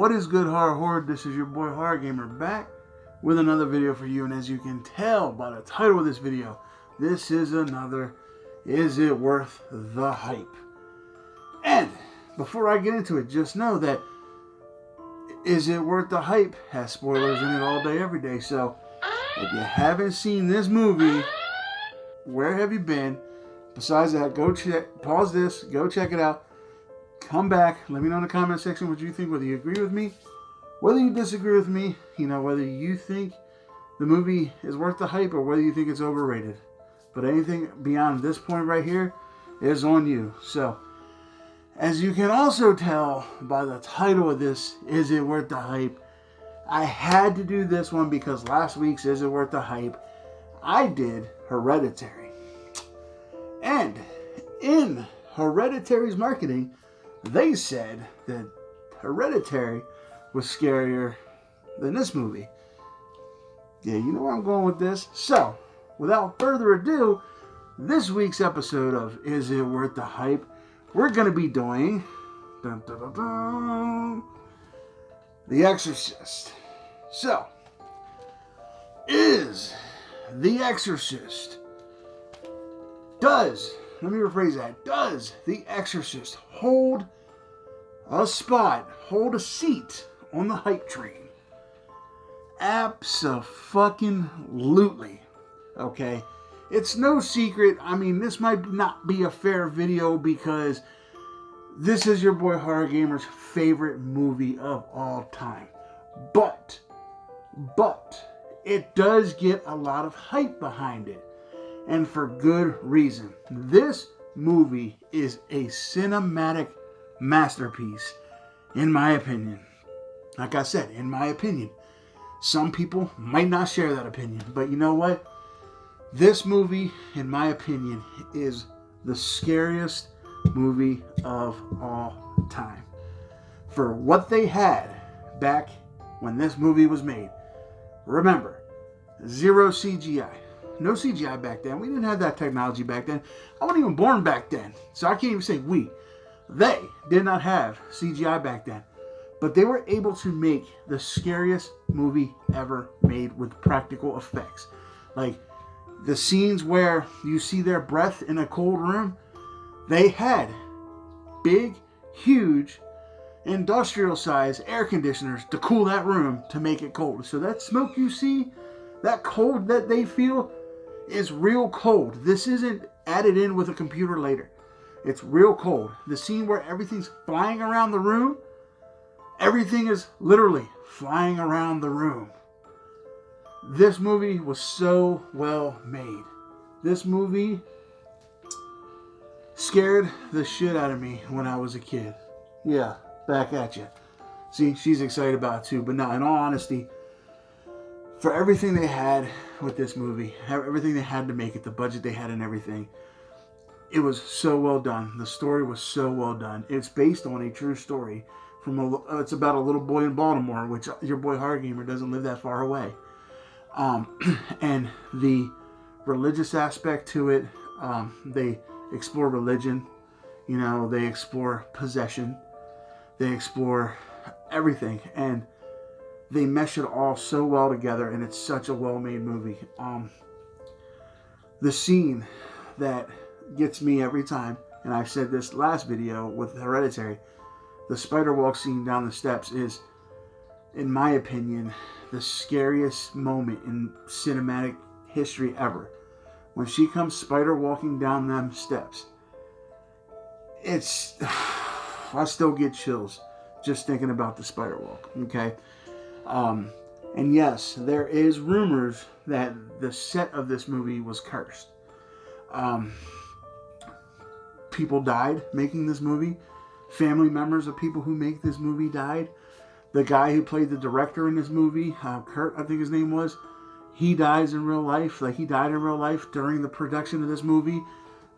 What is good, horror horde? This is your boy Horror Gamer back with another video for you. And as you can tell by the title of this video, this is another Is It Worth the Hype? And before I get into it, just know that Is It Worth the Hype has spoilers in it all day, every day. So if you haven't seen this movie, where have you been? Besides that, go check, pause this, go check it out. Come back, let me know in the comment section what you think, whether you agree with me, whether you disagree with me, whether you think the movie is worth the hype or whether you think it's overrated. But anything beyond this point right here is on you. So, as you can also tell by the title of this, Is It Worth the Hype? I had to do this one because last week's Is It Worth the Hype? I did Hereditary. And in Hereditary's marketing, they said that Hereditary was scarier than this movie. Yeah, you know where I'm going with this. So, without further ado, this week's episode of Is It Worth the Hype? We're going to be doing The Exorcist. So, is The Exorcist, does The Exorcist hold a spot, hold a seat on the hype train? Abso-fucking-lutely. Okay? It's no secret. I mean, this might not be a fair video because this is your boy Horror Gamer's favorite movie of all time. But it does get a lot of hype behind it. And for good reason. This movie is a cinematic masterpiece, in my opinion. Like I said, in my opinion. Some people might not share that opinion. But you know what? This movie, in my opinion, is the scariest movie of all time. For what they had back when this movie was made. Remember, zero CGI. No CGI back then. We didn't have that technology back then. I wasn't even born back then. So I can't even say we. They did not have CGI back then. But they were able to make the scariest movie ever made with practical effects. Like the scenes where you see their breath in a cold room. They had big, huge, industrial-sized air conditioners to cool that room to make it cold. So that smoke you see, that cold that they feel, is real cold. This isn't added in with a computer later. It's real cold. The scene where everything's flying around the room, everything is literally flying around the room. This movie was so well made. This movie scared the shit out of me when I was a kid. Yeah, back at you. See, she's excited about it too. But no, in all honesty, for everything they had with this movie, everything they had to make it, the budget they had and everything, it was so well done. The story was so well done. It's based on a true story. It's about a little boy in Baltimore, which your boy Horror Gamer doesn't live that far away. And the religious aspect to it, they explore religion. They explore possession. They explore everything. And they mesh it all so well together, and it's such a well-made movie. The scene that gets me every time, and I've said this last video with Hereditary, the spider walk scene down the steps is, in my opinion, the scariest moment in cinematic history ever. When she comes spider walking down them steps, I still get chills just thinking about the spider walk, okay? And yes, there is rumors that the set of this movie was cursed. People died making this movie. Family members of people who make this movie died. The guy who played the director in this movie, Kurt, I think his name was, he dies in real life. Like, he died in real life during the production of this movie.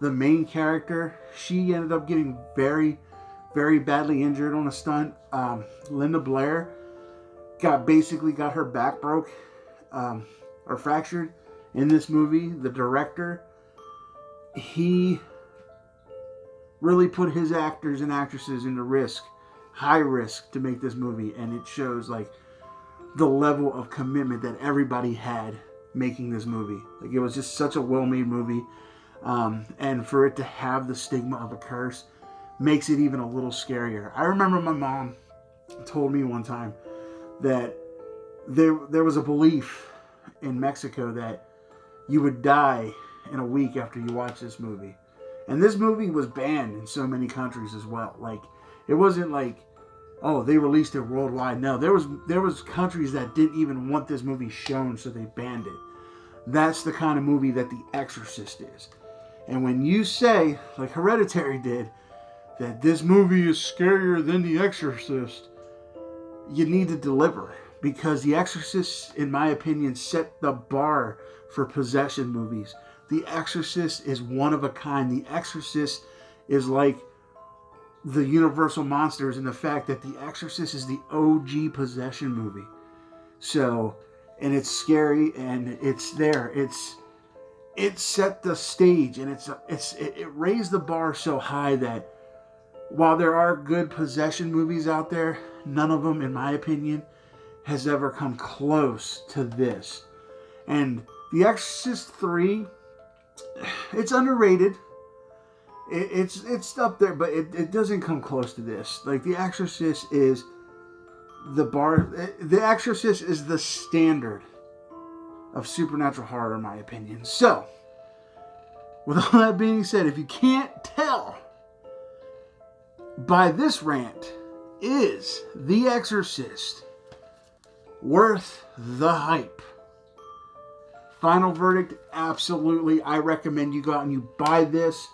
The main character, she ended up getting very, very badly injured on a stunt. Linda Blair basically got her back broke or fractured in this movie. The director, he really put his actors and actresses into risk high risk to make this movie, and it shows like the level of commitment that everybody had making this movie. Like, it was just such a well-made movie, and for it to have the stigma of a curse makes it even a little scarier. I remember my mom told me one time that there was a belief in Mexico that you would die in a week after you watch this movie. And this movie was banned in so many countries as well. Like, it wasn't like, oh, they released it worldwide. No, there was countries that didn't even want this movie shown, so they banned it. That's the kind of movie that The Exorcist is. And when you say, like Hereditary did, that this movie is scarier than The Exorcist, you need to deliver. Because The Exorcist, in my opinion, set the bar for possession movies. The Exorcist is one of a kind. The Exorcist is like the Universal Monsters in the fact that The Exorcist is the OG possession movie. So, and it's scary, and it's there. It set the stage, and it raised the bar so high that while there are good possession movies out there, none of them, in my opinion, has ever come close to this. And The Exorcist 3, it's underrated. It's up there, but it doesn't come close to this. Like, The Exorcist is the bar. The Exorcist is the standard of supernatural horror, in my opinion. So, with all that being said, if you can't tell by this rant, is The Exorcist worth the hype? Final verdict, absolutely. I recommend you go out and you buy this.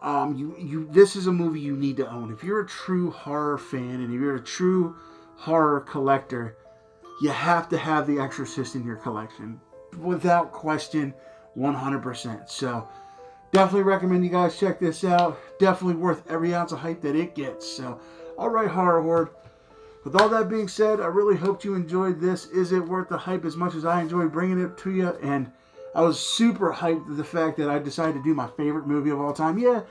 This is a movie you need to own. If you're a true horror fan and if you're a true horror collector, you have to have The Exorcist in your collection. Without question, 100%. So, definitely recommend you guys check this out. Definitely worth every ounce of hype that it gets. So, alright, Horror Horde. With all that being said, I really hope you enjoyed this. Is it worth the hype as much as I enjoyed bringing it to you? And I was super hyped at the fact that I decided to do my favorite movie of all time. Yeah,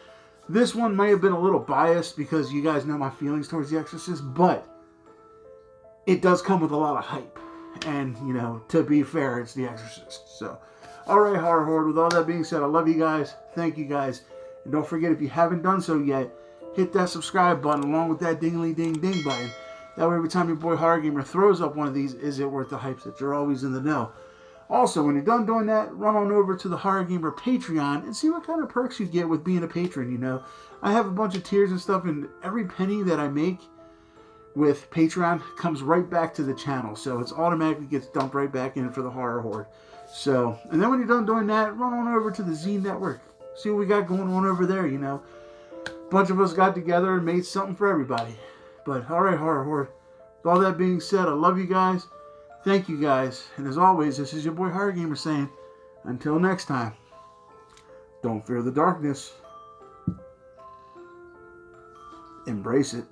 this one may have been a little biased because you guys know my feelings towards The Exorcist, but it does come with a lot of hype. And, you know, to be fair, it's The Exorcist. So, alright, Horror Horde, with all that being said, I love you guys. Thank you guys. And don't forget, if you haven't done so yet, hit that subscribe button along with that ding-a-ling-ding-ding button. That way, every time your boy Horror Gamer throws up one of these, is it worth the hype, that you're always in the know. Also, when you're done doing that, run on over to the Horror Gamer Patreon and see what kind of perks you get with being a patron, you know. I have a bunch of tiers and stuff, and every penny that I make with Patreon comes right back to the channel. So it's automatically gets dumped right back in for the Horror Horde. So, and then when you're done doing that, run on over to the Z Network. See what we got going on over there, you know. A bunch of us got together and made something for everybody. But, alright, Horror Horde. With all that being said, I love you guys. Thank you guys. And as always, this is your boy Horror Gamer saying, until next time, don't fear the darkness. Embrace it.